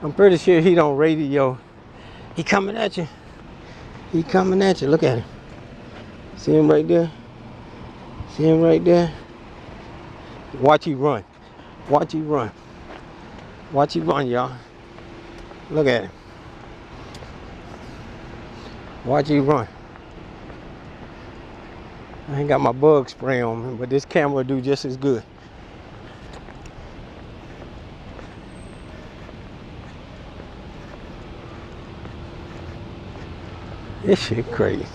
I'm pretty sure he don't radio. He coming at you. He coming at you. Look at him. See him right there? See him right there? Watch you run. Watch you run. Watch you run, y'all. Look at him. Watch you run. I ain't got my bug spray on me, but this camera will do just as good. This shit crazy.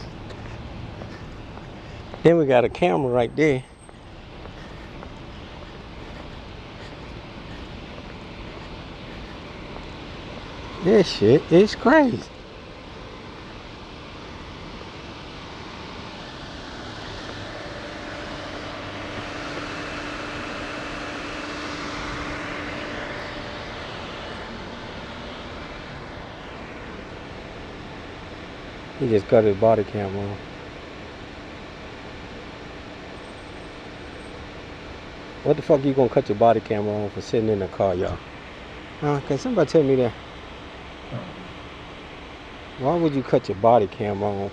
Then we got a camera right there. This shit is crazy. He just cut his body camera on. What the fuck you gonna cut your body camera on for sitting in the car, y'all? Can somebody tell me that? Why would you cut your body camera on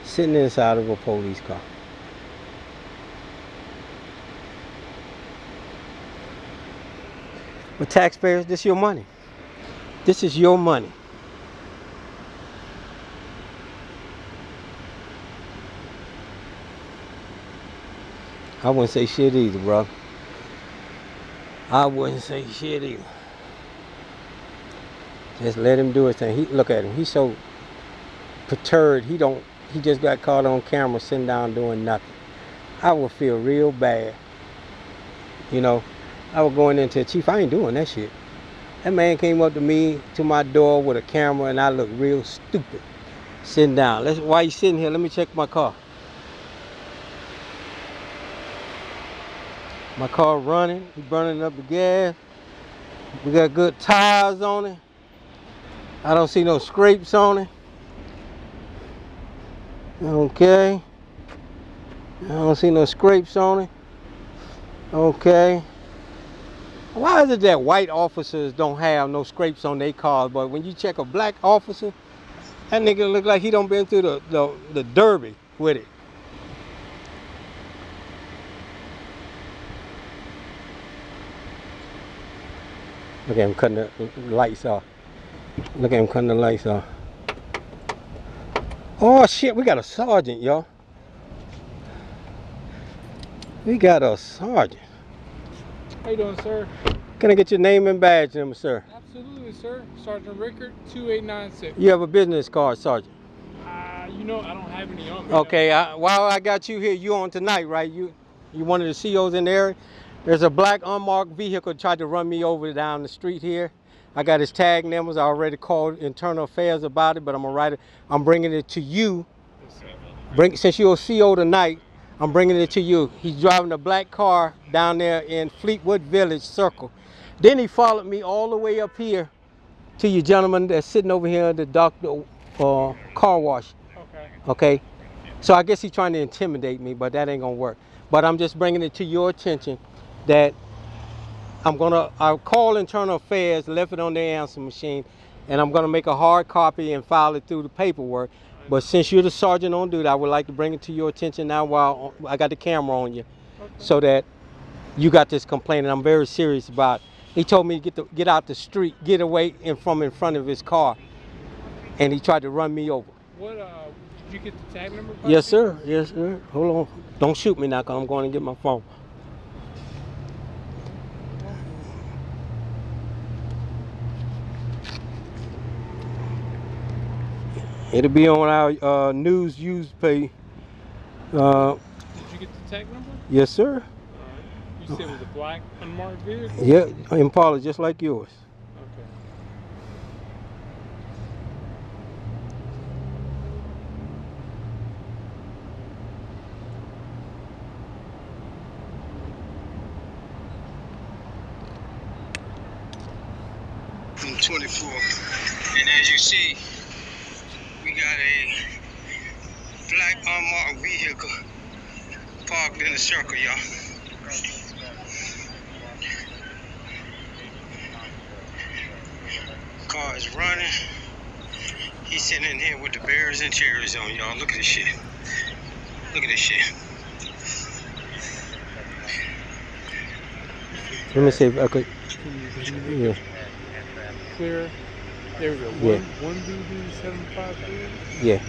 sitting inside of a police car? But taxpayers, this is your money. This is your money. I wouldn't say shit either, bro. I wouldn't say shit either. Just let him do his thing. Look at him. He's so perturbed. He just got caught on camera sitting down doing nothing. I would feel real bad. You know, I was going into Chief. I ain't doing that shit. That man came up to me, to my door with a camera, and I looked real stupid sitting down. Why you sitting here? Let me check my car. My car running. He burning up the gas. We got good tires on it. I don't see no scrapes on it. Okay. I don't see no scrapes on it. Okay. Why is it that white officers don't have no scrapes on their cars, but when you check a black officer, that nigga look like he done been through the derby with it. Look at him cutting the lights off. Look at him cutting the lights off. Oh shit, we got a sergeant, y'all. We got a sergeant. How you doing, sir? Can I get your name and badge number, sir? Absolutely, sir. Sergeant Rickard, 2896. You have a business card, Sergeant? You know, I don't have any on me. Okay, while I got you here, you on tonight, right? You one of the COs in the area? There's a black unmarked vehicle tried to run me over down the street here. I got his tag numbers. I already called Internal Affairs about it, but I'm bringing it to you. Since you're a CO tonight, I'm bringing it to you. He's driving a black car down there in Fleetwood Village Circle. Then he followed me all the way up here to you gentlemen that's sitting over here at the Dr. Car Wash. Okay. So I guess he's trying to intimidate me, but that ain't gonna work. But I'm just bringing it to your attention that I'll call Internal Affairs, left it on their answer machine, and I'm gonna make a hard copy and file it through the paperwork. But since you're the sergeant on duty, I would like to bring it to your attention now while I got the camera on you, so that you got this complaint, and I'm very serious about it. He told me to get out the street, get away in front of his car, and he tried to run me over. What, did you get the tag number? Yes, sir. Yes, sir. Hold on. Don't shoot me now, because I'm going to get my phone. It'll be on our news use page. Did you get the tag number? Yes, sir. You said it was a black unmarked vehicle? Yeah, Impala, just like yours. Okay. From 24, and as you see, we got a black unmarked vehicle parked in a circle, y'all. car is running. He's sitting in here with the bears and cherries on, y'all. Look at this shit. Look at this shit. Let me see if I could. Can you make Yeah. it clear? There we go. Yeah. One BB753. Yeah.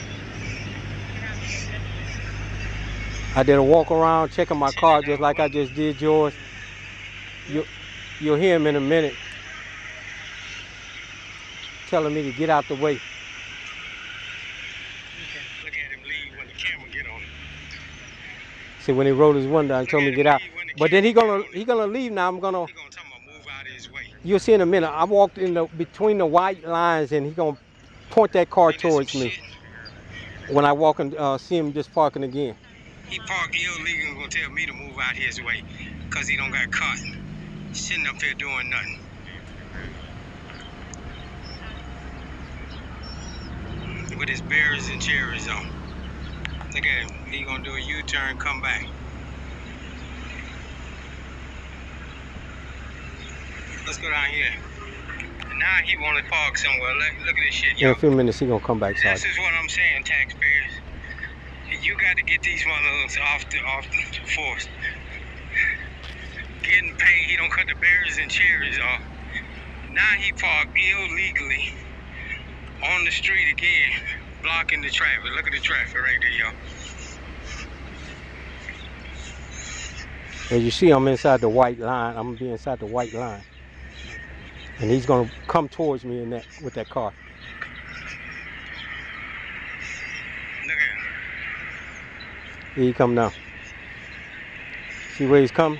I did a walk around checking my car just like I just did yours. You'll hear him in a minute telling me to get out the way. Look at him leave when the camera get on. See, when he rolled his window and told me to get out. But then he gonna leave now. He gonna tell me to move out of his way. You'll see in a minute. I walked in between the white lines and he gonna point that car towards me. When I walk and see him just parking again. He parked illegally and gonna tell me to move out his way because he don't got caught sitting up here doing nothing. With his berries and cherries on. Look at him. He gonna do a U-turn, come back. Let's go down here. Now he wanna park somewhere. Look at this shit, yo. In a few minutes he gonna come back, Sergeant. This is what I'm saying, taxpayers. You got to get these motherfuckers off the force. Getting paid, he don't cut the berries and cherries off. Now he parked illegally on the street again, blocking the traffic. Look at the traffic right there, y'all. As you see, I'm inside the white line. I'm gonna be inside the white line, and he's gonna come towards me with that car. Here he come now. See where he's coming?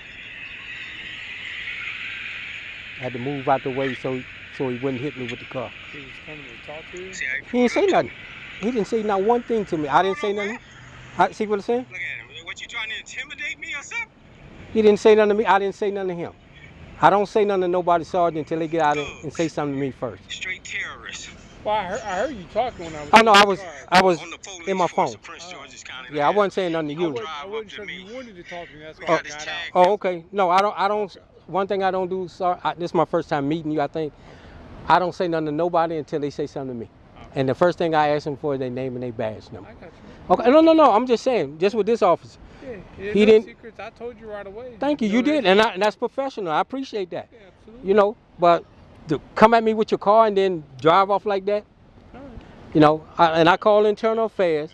I had to move out the way so he wouldn't hit me with the car. He was coming to talk to you? He didn't say nothing. He didn't say not one thing to me. I didn't say nothing. See what I'm saying? Look at him. What, you trying to intimidate me or something? He didn't say nothing to me. I didn't say nothing to him. I don't say nothing to nobody, Sergeant, until they get out and say something to me first. Straight terrorists. Well, I heard you talking when I was. Oh no, I was in my phone. Yeah, I wasn't saying nothing to you. I wasn't sure if you wanted to talk to me. That's why I got out. Oh, okay. No, I don't. One thing I don't do, sir. This is my first time meeting you. I think I don't say nothing to nobody until they say something to me. And the first thing I ask them for is their name and their badge number. I got you. Okay. No. I'm just saying. Just with this officer. Yeah, he didn't. Secrets. I told you right away. Thank you. You did, and that's professional. I appreciate that. Yeah, absolutely. You know, but to come at me with your car and then drive off like that. You know, I call internal affairs.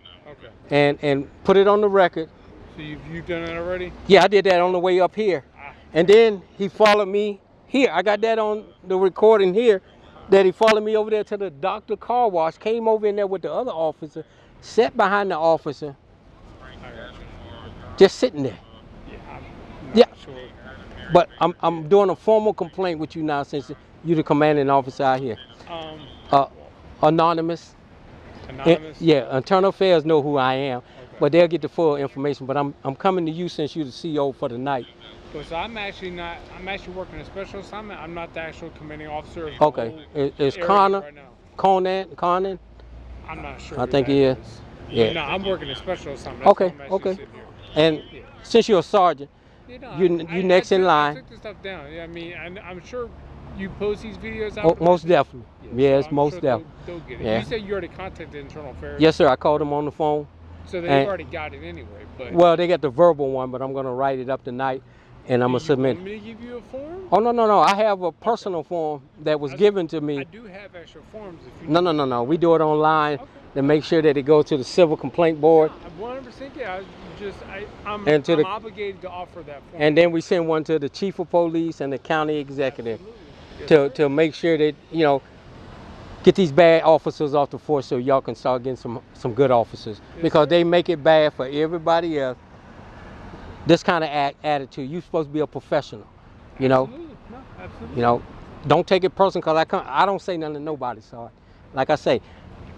Okay. And put it on the record. So you've done that already? Yeah, I did that on the way up here. And then he followed me here. I got that on the recording here, that he followed me over there to the doctor car wash, came over in there with the other officer, sat behind the officer, just sitting there. Yeah. Sure. But I'm doing a formal complaint with you now since you're the commanding officer out here. Anonymous. Anonymous? Yeah, internal affairs know who I am, but they'll get the full information. But I'm coming to you since you're the CO for the night. So I'm actually working a special assignment. I'm not the actual commanding officer. Okay, it's Connor, right Conan. I'm not sure. I think he is. Yeah. No, I'm working a special assignment. That's Okay. And since you're a sergeant, you next in line. I took this stuff down. Yeah, I mean, I'm sure you post these videos out. Oh, most definitely. Yes, so most definitely. They'll get it. Yeah. You said you already contacted Internal Affairs. Yes, sir. I called them on the phone. So they've already got it anyway. But well, they got the verbal one, but I'm gonna write it up tonight, and I'm gonna submit. Want me to give you a form? Oh no. I have a personal form that was given to me. I do have extra forms. If you No. We do it online to make sure that it goes to the civil complaint board. 100%. Yeah. I'm obligated to offer that form. And then we send one to the chief of police and the county executive to make sure that, you know, get these bad officers off the force so y'all can start getting some good officers. Because they make it bad for everybody else. This kind of attitude, you're supposed to be a professional, you know. Absolutely. No, absolutely. You know, don't take it personal because I don't say nothing to nobody, so like I say,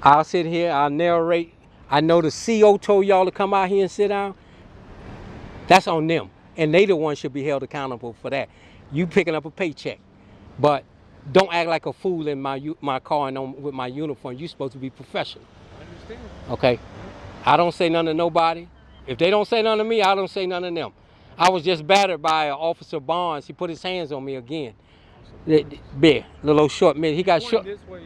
I'll sit here, I'll narrate. I know the CO told y'all to come out here and sit down. That's on them. And they the ones should be held accountable for that. You picking up a paycheck. But don't act like a fool in my car and with my uniform. You're supposed to be professional. I understand. Okay? I don't say nothing to nobody. If they don't say nothing to me, I don't say nothing to them. I was just battered by Officer Barnes. He put his hands on me again. Big, little old short man. He got short. This way,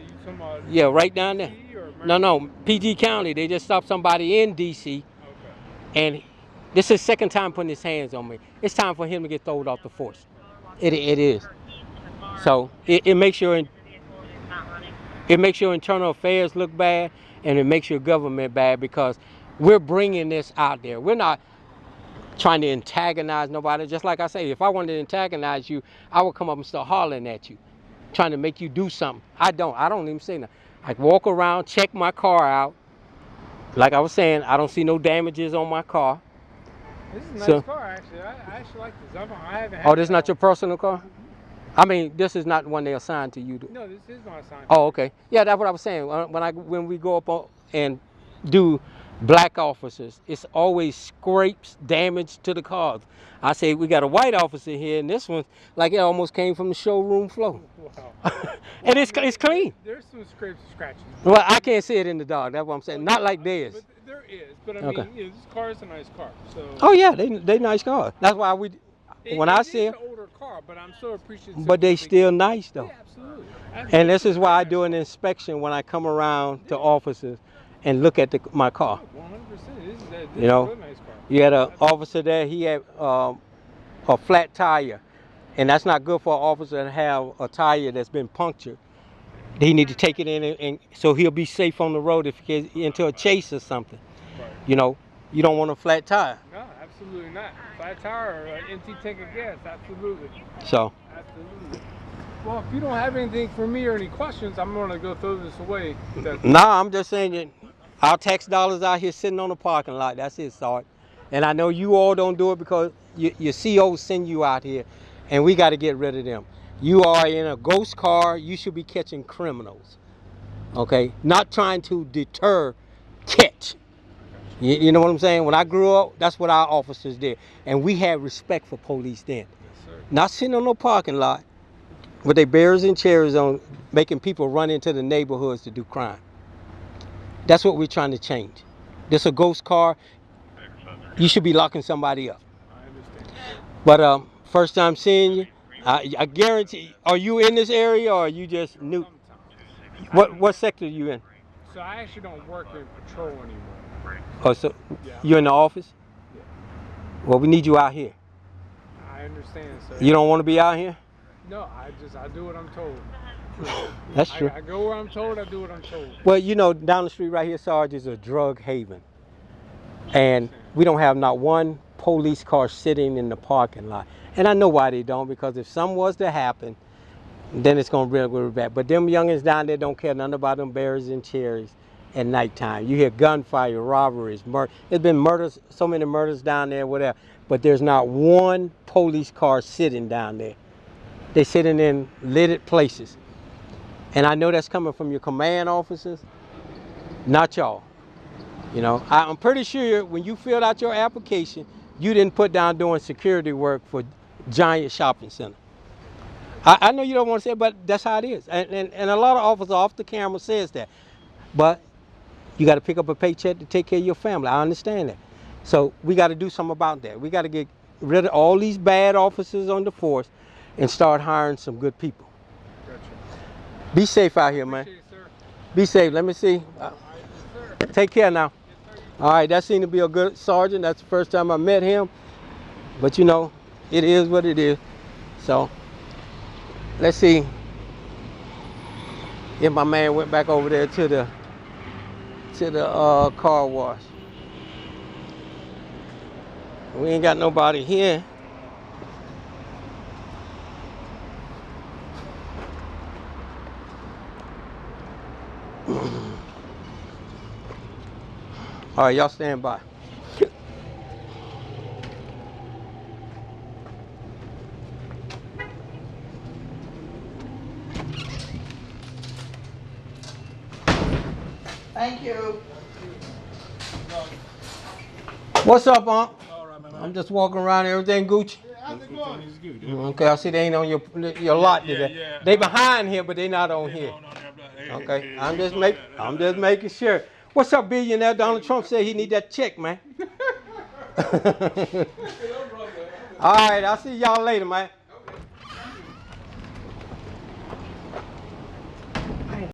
Yeah, right down there. DC or No, PG County. They just stopped somebody in DC, Okay. and this is his second time putting his hands on me. It's time for him to get thrown off the force. It is. So it makes your internal affairs look bad, and it makes your government bad because we're bringing this out there. We're not trying to antagonize nobody. Just like I say, if I wanted to antagonize you, I would come up and start hollering at you, trying to make you do something. I don't even say nothing. I walk around, check my car out. Like I was saying, I don't see no damages on my car. This is a So- nice car, actually. I actually like this. I haven't had Oh, this is that not your one. personal car? I mean, this is not one they assigned to you. No, this is not assigned. Oh, okay. Yeah, that's what I was saying. When we go up on and do black officers, it's always scrapes, damage to the cars. I say we got a white officer here, and this one, like it almost came from the showroom floor. Wow. And it's clean. There's some scrapes and scratches. Well, I can't see it in the dark. That's what I'm saying. Not like theirs. But there is. But I Okay. mean, this car is a nice car. So. Oh yeah, they nice cars. That's why when I see It's them, an older car, but I'm so appreciative. but they still nice though. Yeah, absolutely. And this is why I do an inspection when I come around to offices and look at my car. 100%. This is You know, a really nice car. You had an officer there, he had a flat tire. And that's not good for an officer to have a tire that's been punctured. He need to take it in and so he'll be safe on the road if he gets into a chase or something. Right. You know, you don't want a flat tire. No, absolutely not. Flat tire or an empty tank of gas, absolutely. So, Absolutely. Well, if you don't have anything for me or any questions, I'm going to go throw this away. nah, I'm just saying that our tax dollars out here sitting on the parking lot. That's it, Sarge. And I know you all don't do it because your COs send you out here, and we got to get rid of them. You are in a ghost car. You should be catching criminals, okay? Not trying to deter, catch. You know what I'm saying? When I grew up, that's what our officers did. And we had respect for police then. Yes, sir. Not sitting on no parking lot with their bears and chairs on, making people run into the neighborhoods to do crime. That's what we're trying to change. This a ghost car. You should be locking somebody up. I understand. But first time seeing you, I guarantee. Are you in this area or are you just new? Sometimes. What sector are you in? So I actually don't work in patrol anymore. Oh, so Yeah. you're in the office? Yeah. Well, we need you out here. I understand, sir. You don't want to be out here? No, I do what I'm told. That's true. I go where I'm told, I do what I'm told. Well, you know, down the street right here, Sarge, is a drug haven. And we don't have not one police car sitting in the parking lot. And I know why they don't, because if something was to happen, then it's going to really go bad. But them youngins down there don't care nothing about them bears and cherries at nighttime. You hear gunfire, robberies, murder. There's been murders, so many murders down there, whatever. But there's not one police car sitting down there. They're sitting in littered places. And I know that's coming from your command officers, not y'all. You know, I'm pretty sure when you filled out your application, you didn't put down doing security work for Giant Shopping Center. I know you don't want to say it, but that's how it is. And a lot of officers off the camera says that. But you got to pick up a paycheck to take care of your family. I understand that. So we got to do something about that. We got to get rid of all these bad officers on the force and start hiring some good people. Gotcha. Be safe out here, man. Appreciate it, sir. Be safe. Let me see. Yes, sir. Take care now. Yes, sir. All right, that seemed to be a good sergeant. That's the first time I met him. But you know, it is what it is. So, let's see if my man went back over there to the car wash. We ain't got nobody here. All right, y'all stand by. Thank you. What's up, Unc? All right, man. I'm just walking around. Everything Gucci? How's it going? It's good. Okay, I see they ain't on your lot today. yeah. They behind here, but they not on here. Okay, I'm just making sure. What's up, billionaire? Donald Trump said he need that check, man. All right, I'll see y'all later, man.